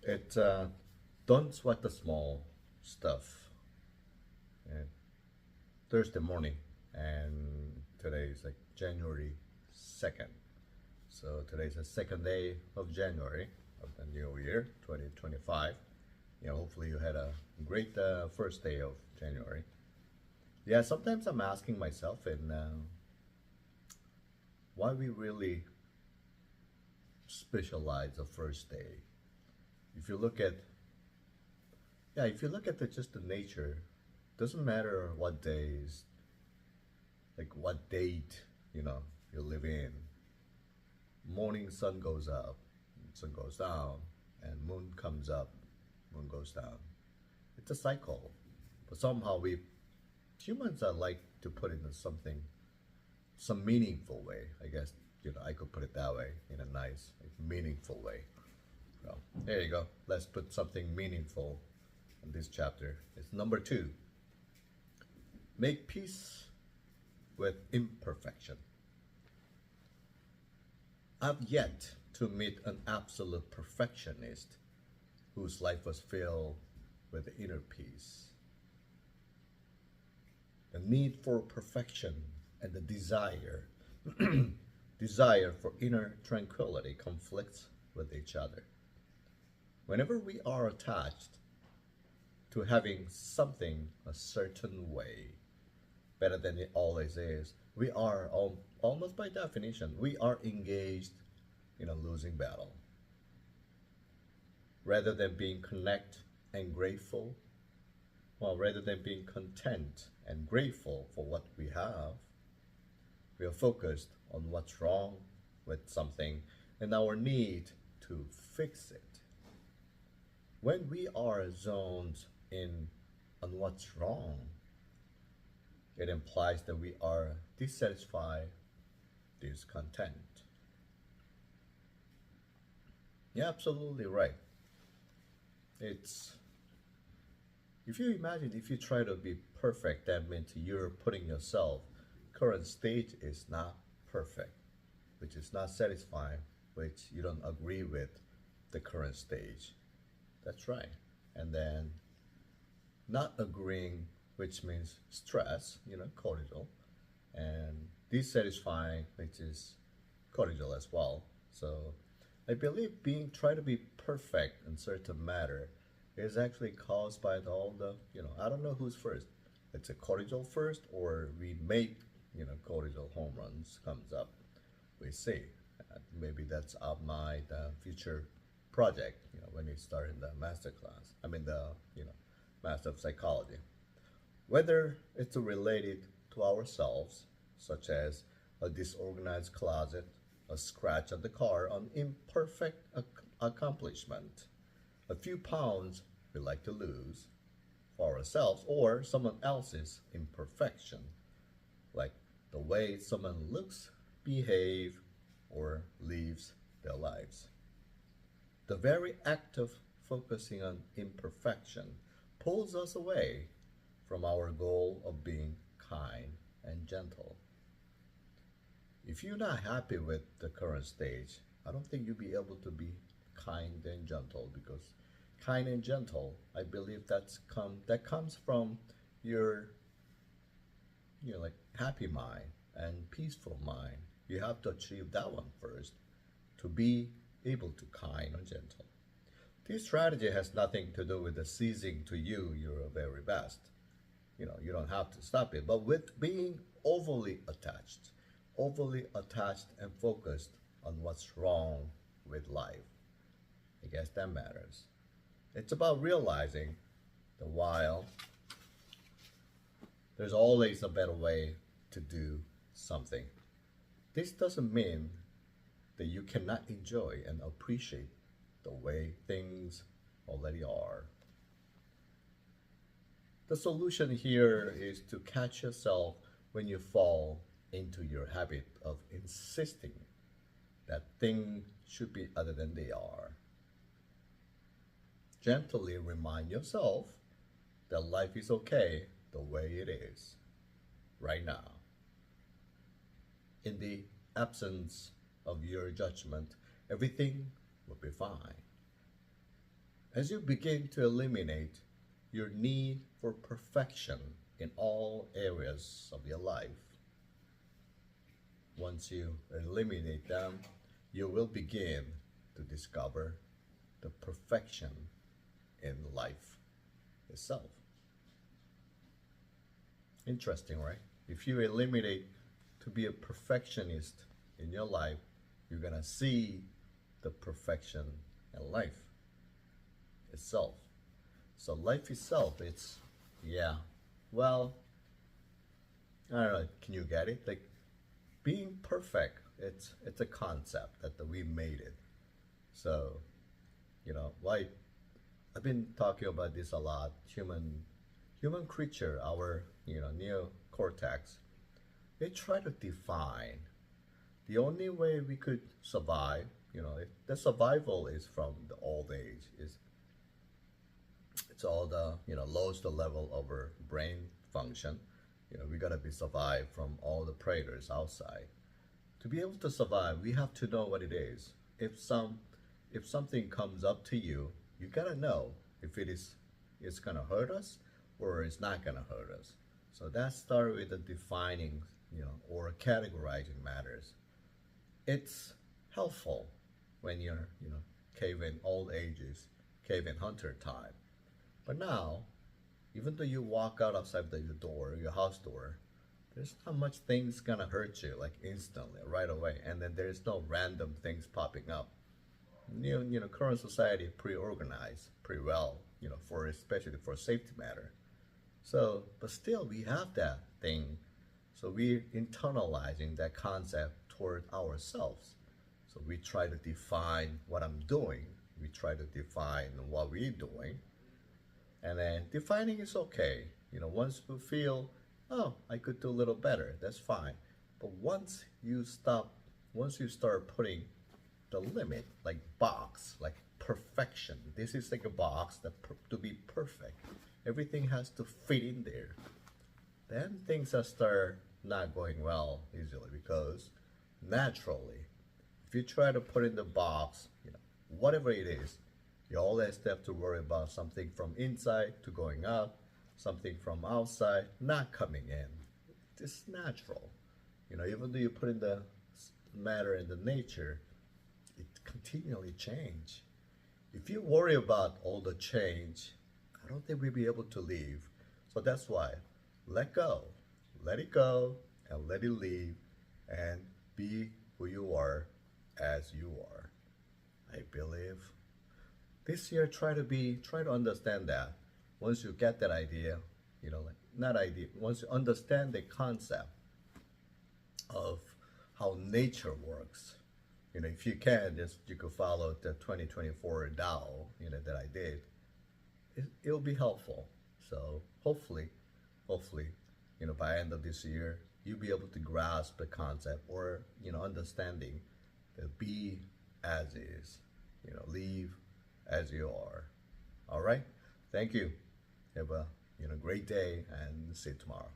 It don't sweat the small stuff. And Thursday morning, and today is like January 2nd. So today's the second day of January of the new year, 2025. Hopefully you had a great first day of January. Yeah, sometimes I'm asking myself, and why we really specialize the first day. If you look at if you look at just the nature, doesn't matter what days, like what date, you live in. Morning sun goes up, sun goes down, and moon comes up, moon goes down. It's a cycle. But somehow we humans are like to put it in something, some meaningful way. I guess I could put it that way, in a nice, like, meaningful way. So there you go. Let's put something meaningful in this chapter. It's number 2. Make peace with imperfection. I've yet to meet an absolute perfectionist whose life was filled with inner peace. The need for perfection and the desire for inner tranquility conflicts with each other. Whenever we are attached to having something a certain way, better than it always is, we are almost by definition, we are engaged in a losing battle. Rather than being connect and grateful, rather than being content and grateful for what we have, we are focused on what's wrong with something and our need to fix it. When we are zoned in on what's wrong, it implies that we are dissatisfied, discontent. Yeah, absolutely right. It's if you imagine if you try to be perfect, that means you're putting yourself current state is not perfect, which is not satisfying, which you don't agree with the current stage. That's right. And then not agreeing, which means stress, cortisol, and dissatisfying, which is cortisol as well. So I believe being try to be perfect in certain matter is actually caused by all the, I don't know who's first. It's a cortisol first, or we make, cortisol home runs comes up. We see. Maybe that's up my future project, when you start in the master class. I mean the, master of psychology. Whether it's related to ourselves, such as a disorganized closet, a scratch on the car, an imperfect accomplishment, a few pounds we like to lose for ourselves, or someone else's imperfection, like the way someone looks, behave, or lives their lives. The very act of focusing on imperfection pulls us away from our goal of being kind and gentle. If you're not happy with the current stage, I don't think you'll be able to be kind and gentle, because kind and gentle, I believe that comes from your like happy mind and peaceful mind. You have to achieve that one first to be able to kind and gentle. This strategy has nothing to do with the ceasing to your very best. You don't have to stop it, but with being overly attached and focused on what's wrong with life. I guess that matters. It's about realizing that while there's always a better way to do something, this doesn't mean that you cannot enjoy and appreciate the way things already are. The solution here is to catch yourself when you fall into your habit of insisting that things should be other than they are. Gently remind yourself that life is okay the way it is, right now. In the absence of your judgment, everything will be fine. As you begin to eliminate your need for perfection in all areas of your life, once you eliminate them, you will begin to discover the perfection in life itself. Interesting, right? If you eliminate to be a perfectionist in your life, you're gonna see the perfection in life itself. So life itself, it's yeah. Well, I don't know. Can you get it? Like being perfect, it's a concept that we made it. So like I've been talking about this a lot. Human creature, our neocortex, they try to define the only way we could survive. The survival is from the old age. Is it's all the lowest level of our brain function. We gotta be survived from all the predators outside. To be able to survive, we have to know what it is. If something comes up to you, you gotta know if it's gonna hurt us or it's not gonna hurt us. So that starts with the defining, or categorizing matters. It's helpful when you're, cave in old ages, cave in hunter time. But now, even though you walk out outside your door, your house door, there's not much things gonna hurt you like instantly, right away, and then there's no random things popping up. Current society pre-organized pretty well, for especially for safety matter. So, but still, we have that thing. So we're internalizing that concept toward ourselves. So we try to define what I'm doing. We try to define what we're doing. And then defining is okay. Once we feel, oh, I could do a little better, that's fine. But once you start putting the limit, like box, like perfection, this is like a box to be perfect. Everything has to fit in there. Then things are start not going well easily because naturally, if you try to put in the box, whatever it is, you always have to worry about something from inside to going out, something from outside not coming in. It's natural. Even though you put in the matter in the nature, it continually change. If you worry about all the change, I don't think we'll be able to live. So that's why let go, let it go, and let it leave, and be who you are as you are. I believe this year try to understand that. Once you get that idea, like not idea, once you understand the concept of how nature works, if you can, just you could follow the 2024 Tao, that I did. It'll be helpful. So hopefully, by end of this year, you'll be able to grasp the concept or understanding that be as is, leave as you are. All right. Thank you. Have a great day and see you tomorrow.